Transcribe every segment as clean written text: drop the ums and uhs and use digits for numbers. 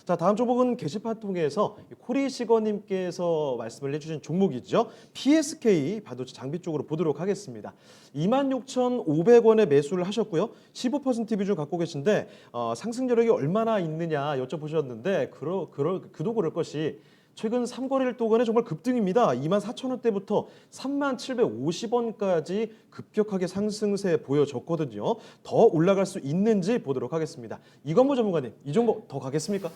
자, 다음 종목은 게시판 통해서 코리시거님께서 말씀을 해주신 종목이죠. PSK 반도체 장비 쪽으로 보도록 하겠습니다. 26,500원에 매수를 하셨고요. 15% 비중 갖고 계신데 상승 여력이 얼마나 있느냐 여쭤보셨는데 그도 그럴 것이 최근 3거래일 동안에 정말 급등입니다. 24,000원대부터 3750원까지 급격하게 상승세 보여졌거든요. 더 올라갈 수 있는지 보도록 하겠습니다. 이건모 전문가님, 이 종목 더 가겠습니까?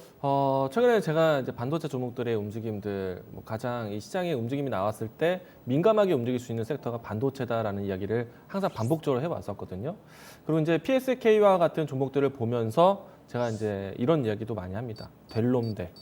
최근에 제가 이제 반도체 종목들의 움직임들, 가장 이 시장의 움직임이 나왔을 때 민감하게 움직일 수 있는 섹터가 반도체다라는 이야기를 항상 반복적으로 해왔었거든요. 그리고 이제 PSK와 같은 종목들을 보면서 제가 이제 이런 이야기도 많이 합니다. 될 놈 돼.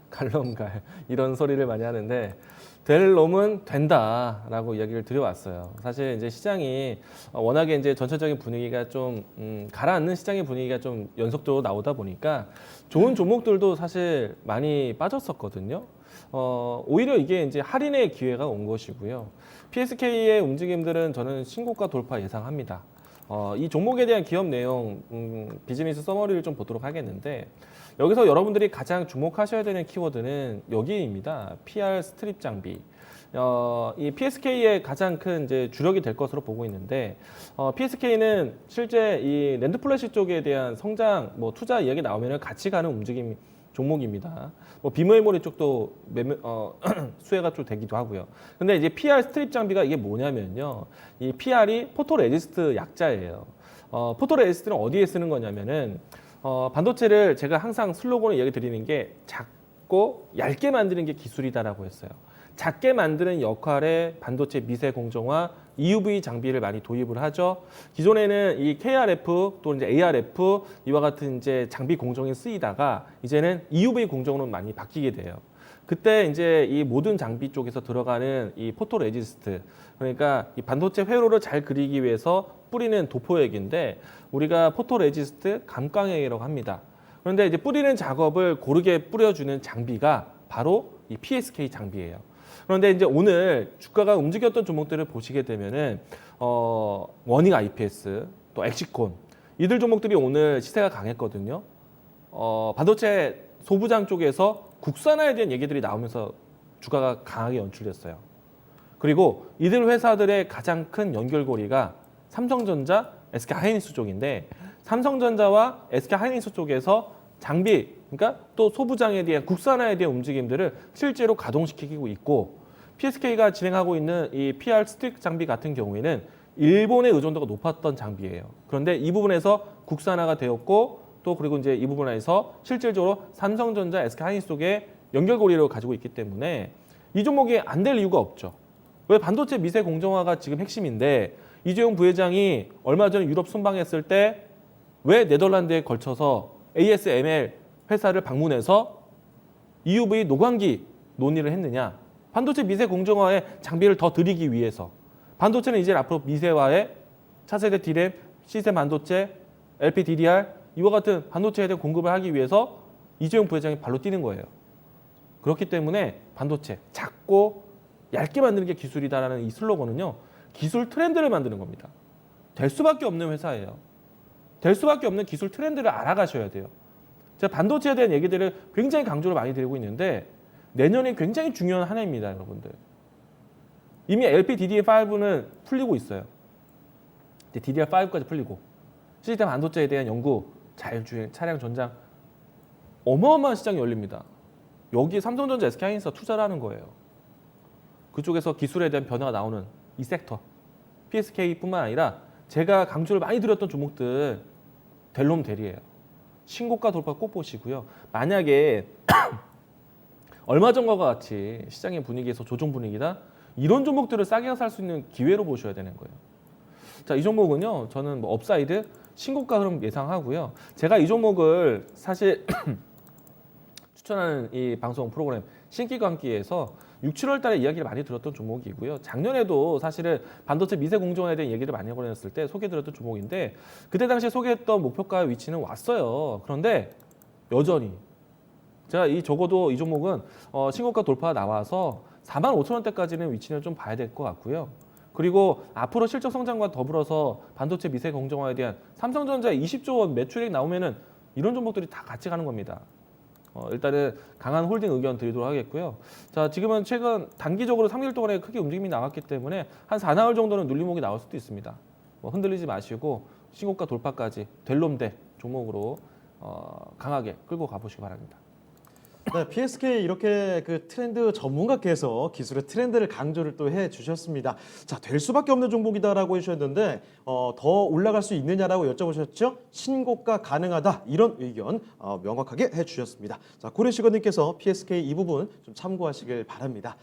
갈놈갈 이런 소리를 많이 하는데 될 놈은 된다라고 이야기를 드려왔어요. 사실 이제 시장이 워낙에 이제 전체적인 분위기가 좀 가라앉는 시장의 분위기가 좀 연속적으로 나오다 보니까 좋은 종목들도 사실 많이 빠졌었거든요. 오히려 이게 이제 할인의 기회가 온 것이고요. PSK의 움직임들은 저는 신고가 돌파 예상합니다. 이 종목에 대한 기업 내용 비즈니스 서머리를 좀 보도록 하겠는데 여기서 여러분들이 가장 주목하셔야 되는 키워드는 여기입니다. PR 스트립 장비. 이 PSK의 가장 큰 이제 주력이 될 것으로 보고 있는데 PSK는 실제 이 랜드 플래시 쪽에 대한 성장 투자 이야기 나오면 같이 가는 움직임 종목입니다. 비메모리 쪽도 수혜가 좀 되기도 하고요. 근데 이제 PR 스트립 장비가 이게 뭐냐면요. 이 PR이 포토레지스트 약자예요. 포토레지스트는 어디에 쓰는 거냐면은 반도체를 제가 항상 슬로건을 얘기 드리는 게 작고 얇게 만드는 게 기술이다라고 했어요. 작게 만드는 역할에 반도체 미세 공정화, EUV 장비를 많이 도입을 하죠. 기존에는 이 KRF 또 이제 ARF 이와 같은 이제 장비 공정이 쓰이다가 이제는 EUV 공정으로 많이 바뀌게 돼요. 그때 이제 이 모든 장비 쪽에서 들어가는 이 포토레지스트, 그러니까 이 반도체 회로를 잘 그리기 위해서 뿌리는 도포액인데 우리가 포토레지스트 감광액이라고 합니다. 그런데 이제 뿌리는 작업을 고르게 뿌려주는 장비가 바로 이 PSK 장비예요. 그런데 이제 오늘 주가가 움직였던 종목들을 보시게 되면은 워닝 IPS, 또 엑시콘 이들 종목들이 오늘 시세가 강했거든요. 반도체 소부장 쪽에서 국산화에 대한 얘기들이 나오면서 주가가 강하게 연출됐어요. 그리고 이들 회사들의 가장 큰 연결고리가 삼성전자, SK하이닉스 쪽인데 삼성전자와 SK하이닉스 쪽에서 장비, 그러니까 또 소부장에 대한 국산화에 대한 움직임들을 실제로 가동시키고 있고 PSK가 진행하고 있는 이 PR 스틱 장비 같은 경우에는 일본의 의존도가 높았던 장비예요. 그런데 이 부분에서 국산화가 되었고 또 그리고 이제 이 부분에서 실질적으로 삼성전자, SK하이닉스 쪽에 연결고리를 가지고 있기 때문에 이 종목이 안 될 이유가 없죠. 왜 반도체 미세 공정화가 지금 핵심인데 이재용 부회장이 얼마 전에 유럽 순방했을 때 왜 네덜란드에 걸쳐서 ASML 회사를 방문해서 EUV 노광기 논의를 했느냐? 반도체 미세 공정화에 장비를 더 들이기 위해서. 반도체는 이제 앞으로 미세화에 차세대 D램, C세 반도체, LPDDR 이와 같은 반도체에 대한 공급을 하기 위해서 이재용 부회장이 발로 뛰는 거예요. 그렇기 때문에 반도체 작고 얇게 만드는 게 기술이다라는 이 슬로건은요. 기술 트렌드를 만드는 겁니다. 될 수밖에 없는 회사예요. 될 수밖에 없는 기술 트렌드를 알아가셔야 돼요. 제가 반도체에 대한 얘기들을 굉장히 강조를 많이 드리고 있는데 내년이 굉장히 중요한 한 해입니다, 여러분들. 이미 LPDDR5는 풀리고 있어요. DDR5까지 풀리고 시스템 반도체에 대한 연구, 자율주행, 차량 전장 어마어마한 시장이 열립니다. 여기에 삼성전자, SK하이닉스가 투자를 하는 거예요. 그쪽에서 기술에 대한 변화가 나오는 이 섹터, PSK뿐만 아니라 제가 강조를 많이 드렸던 종목들 델롬 대리예요. 신고가 돌파 꼭 보시고요. 만약에 얼마 전과 같이 시장의 분위기에서 조정 분위기다 이런 종목들을 싸게 살 수 있는 기회로 보셔야 되는 거예요. 자, 이 종목은요. 저는 업사이드 신고가 흐름 예상하고요. 제가 이 종목을 사실 추천하는 이 방송 프로그램 신기광기에서 6, 7월 달에 이야기를 많이 들었던 종목이고요. 작년에도 사실은 반도체 미세 공정화에 대한 얘기를 많이 해보냈을 때 소개드렸던 종목인데 그때 당시에 소개했던 목표가 위치는 왔어요. 그런데 여전히 제가 적어도 이 종목은 신고가 돌파가 나와서 45,000원대까지는 위치는 좀 봐야 될 것 같고요. 그리고 앞으로 실적 성장과 더불어서 반도체 미세 공정화에 대한 삼성전자 20조 원 매출액 나오면은 이런 종목들이 다 같이 가는 겁니다. 일단은 강한 홀딩 의견 드리도록 하겠고요. 자, 지금은 최근 단기적으로 3개월 동안에 크게 움직임이 나왔기 때문에 한 4나흘 정도는 눌림목이 나올 수도 있습니다. 뭐 흔들리지 마시고 신고가 돌파까지 될 놈 돼 종목으로 강하게 끌고 가보시기 바랍니다. 네, PSK 이렇게 그 트렌드 전문가께서 기술의 트렌드를 강조를 또 해주셨습니다. 자, 될 수밖에 없는 종목이다라고 해주셨는데 더 올라갈 수 있느냐라고 여쭤보셨죠? 신고가 가능하다 이런 의견 명확하게 해주셨습니다. 자, 고래시거님께서 PSK 이 부분 좀 참고하시길 바랍니다.